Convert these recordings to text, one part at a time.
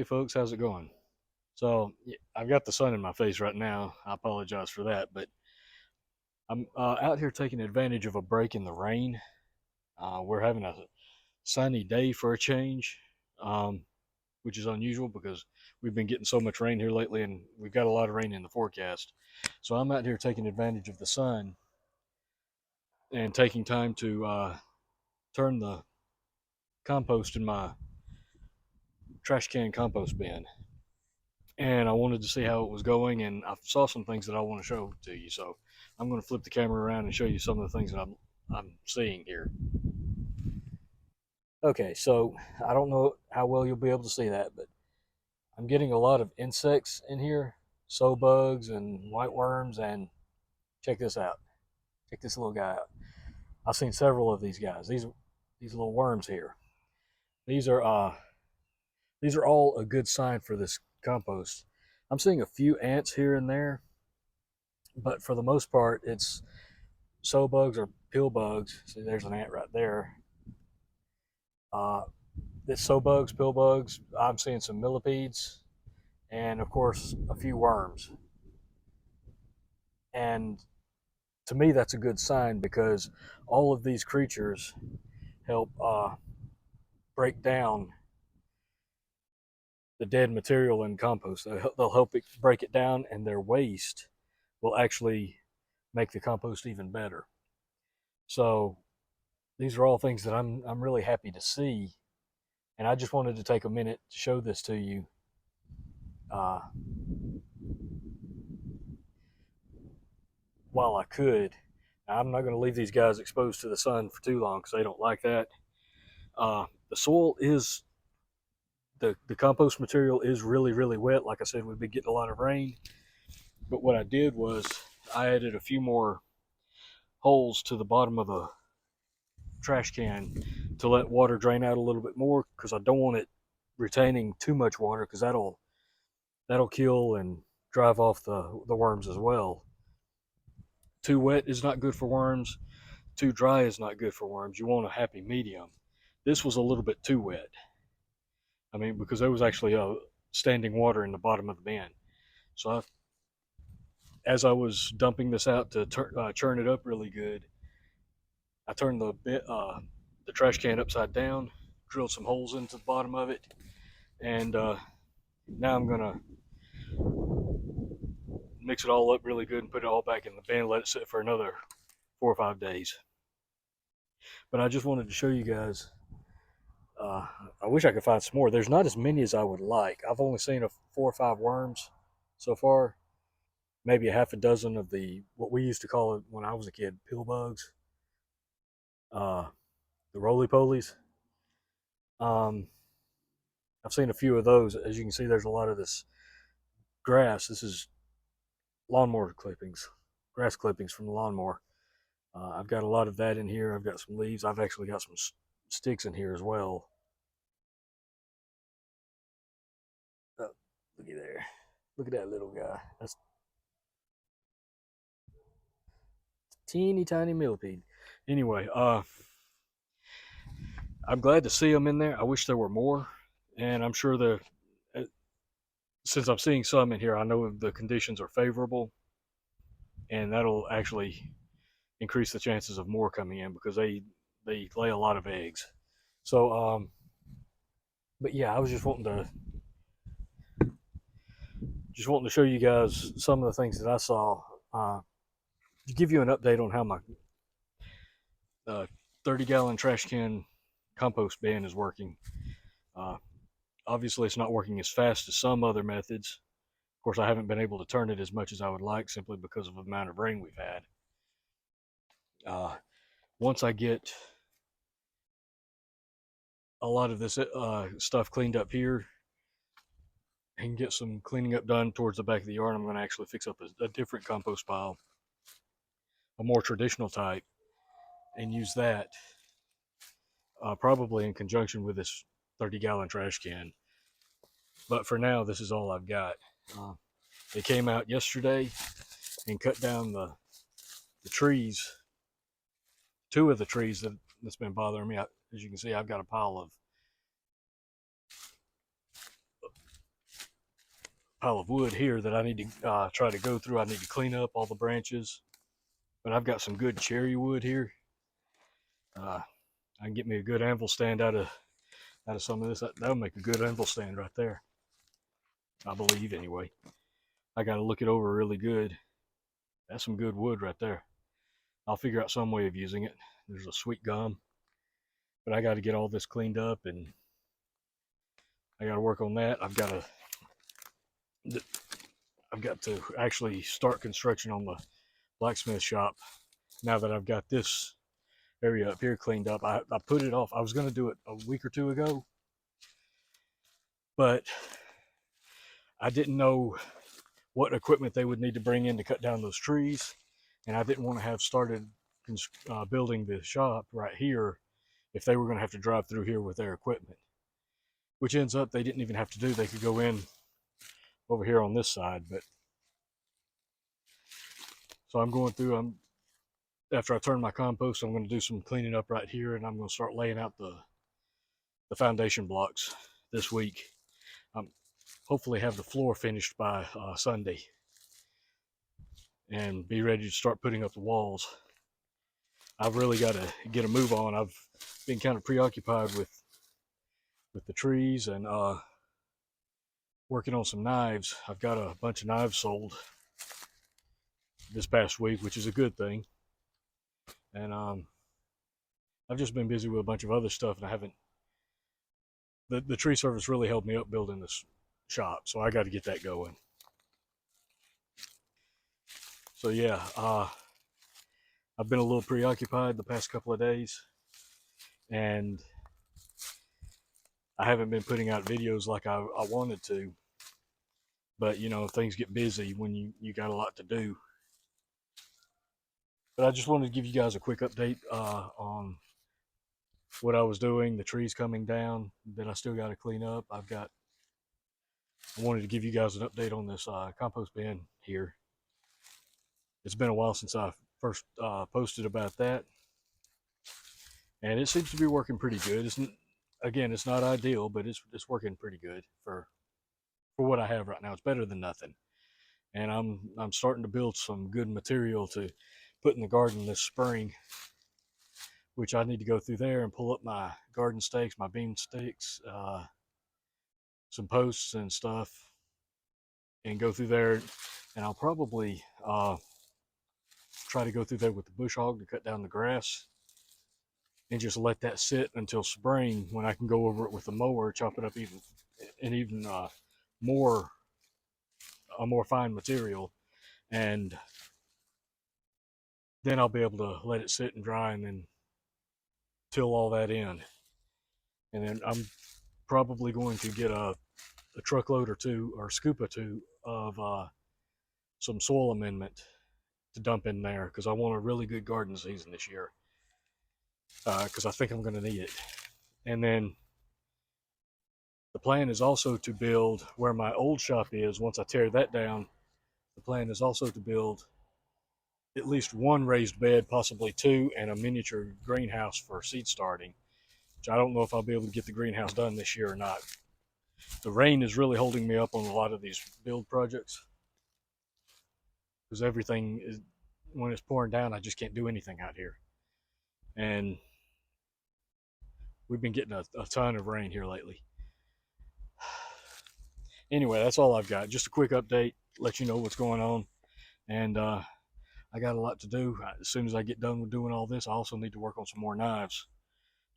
folks, how's it going? So I've got the sun in my face right now. I apologize for that, but I'm out here taking advantage of a break in the rain. We're having a sunny day for a change, um, which is unusual because we've been getting so much rain here lately, and we've got a lot of rain in the forecast. So I'm out here taking advantage of the sun and taking time to turn the compost in my trash can compost bin. And I wanted to see how it was going, and I saw some things that I want to show to you. So I'm going to flip the camera around and show you some of the things that I'm seeing here. Okay, so I don't know how well you'll be able to see that, but I'm getting a lot of insects in here, sow bugs and white worms, and check this out. Check this little guy out. I've seen several of these guys. These little worms here. These are these are all a good sign for this compost. I'm seeing a few ants here and there, but for the most part, it's sow bugs or pill bugs. See, there's an ant right there. Uh, it's sow bugs, pill bugs. I'm seeing some millipedes, and of course, a few worms. And to me, that's a good sign because all of these creatures help break down the dead material in compost. They'll help it break it down, and their waste will actually make the compost even better. So these are all things that I'm really happy to see, and I just wanted to take a minute to show this to you. Uh, while I could. Now, I'm not going to leave these guys exposed to the sun for too long because they don't like that. The soil is the compost material is really wet. Like I said, we've been getting a lot of rain. But what I did was I added a few more holes to the bottom of the trash can to let water drain out a little bit more because I don't want it retaining too much water because that'll kill and drive off the worms as well. Too wet is not good for worms. Too dry is not good for worms. You want a happy medium. This was a little bit too wet. I mean, because there was actually standing water in the bottom of the bin. So as I was dumping this out to churn it up really good, I turned the trash can upside down, drilled some holes into the bottom of it, and now I'm gonna mix it all up really good and put it all back in the bin. Let it sit for another 4 or 5 days. But I just wanted to show you guys. I wish I could find some more. There's not as many as I would like. I've only seen 4 or 5 worms so far. Maybe a half a dozen of the what we used to call it when I was a kid, pill bugs, uh, the roly polies. Um, I've seen a few of those. As you can see, there's a lot of this grass. This is lawnmower clippings, grass clippings from the lawnmower. I've got a lot of that in here. I've got some leaves. I've actually got some sticks in here as well. Oh, looky there. Look at that little guy. That's teeny tiny millipede. Anyway, I'm glad to see them in there. I wish there were more, and I'm sure since I'm seeing some in here, I know the conditions are favorable, and that'll actually increase the chances of more coming in because they lay a lot of eggs. So, but yeah, I was just wanting to show you guys some of the things that I saw. To give you an update on how my 30-gallon trash can compost bin is working. Uh, Obviously, it's not working as fast as some other methods. Of course, I haven't been able to turn it as much as I would like simply because of the amount of rain we've had. Once I get a lot of this stuff cleaned up here and get some cleaning up done towards the back of the yard, I'm going to actually fix up a different compost pile, a more traditional type, and use that probably in conjunction with this 30-gallon trash can. But for now, this is all I've got. They came out yesterday and cut down the trees, 2 of the trees that's been bothering me. As you can see, I've got a pile of pile of wood here that I need to try to go through. I need to clean up all the branches, but I've got some good cherry wood here. I can get me a good anvil stand out of some of this. That'll make a good anvil stand right there, I believe anyway. I got to look it over really good. That's some good wood right there. I'll figure out some way of using it. There's a sweet gum, but I got to get all this cleaned up, and I got to work on that. I've got to actually start construction on the blacksmith shop now that I've got this area up here cleaned up. I put it off. I was going to do it a week or two ago, but I didn't know what equipment they would need to bring in to cut down those trees, and I didn't want to have started building the shop right here if they were going to have to drive through here with their equipment, which ends up they didn't even have to do. They could go in over here on this side. But so I'm going through. After I turn my compost, I'm going to do some cleaning up right here, and I'm going to start laying out the foundation blocks this week. Hopefully have the floor finished by Sunday and be ready to start putting up the walls. I've really got to get a move on. I've been kind of preoccupied with the trees and working on some knives. I've got a bunch of knives sold this past week, which is a good thing. And I've just been busy with a bunch of other stuff, and I haven't. The tree service really helped me up building this shop, so I got to get that going. So yeah, I've been a little preoccupied the past couple of days, and I haven't been putting out videos like I wanted to. But you know, things get busy when you got a lot to do. But I just wanted to give you guys a quick update on what I was doing, the trees coming down that I still got to clean up. I wanted to give you guys an update on this compost bin here. It's been a while since I first posted about that, and it seems to be working pretty good. It's not ideal, but it's working pretty good for what I have right now. It's better than nothing, and I'm starting to build some good material to put in the garden this spring, which I need to go through there and pull up my garden stakes, my beam sticks, some posts and stuff, and go through there. And I'll probably try to go through there with the bush hog to cut down the grass and just let that sit until spring, when I can go over it with the mower, chop it up even more a more fine material, and then I'll be able to let it sit and dry and then till all that in. And then I'm probably going to get a truckload or two, or scoop or two, of some soil amendment to dump in there, because I want a really good garden season this year, because I think I'm going to need it. And then the plan is also to build where my old shop is. Once I tear that down, the plan is also to build at least one raised bed, possibly two, and a miniature greenhouse for seed starting, which I don't know if I'll be able to get the greenhouse done this year or not. The rain is really holding me up on a lot of these build projects, because everything is, when it's pouring down, I just can't do anything out here. And we've been getting a ton of rain here lately. Anyway, that's all I've got. Just a quick update, let you know what's going on. And I got a lot to do. As soon as I get done with doing all this, I also need to work on some more knives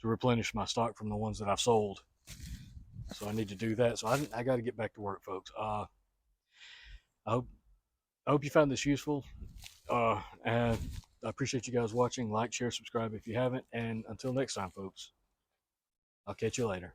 to replenish my stock from the ones that I've sold. So I need to do that. So I got to get back to work, folks. I hope you found this useful. And I appreciate you guys watching. Like, share, subscribe if you haven't. And until next time, folks, I'll catch you later.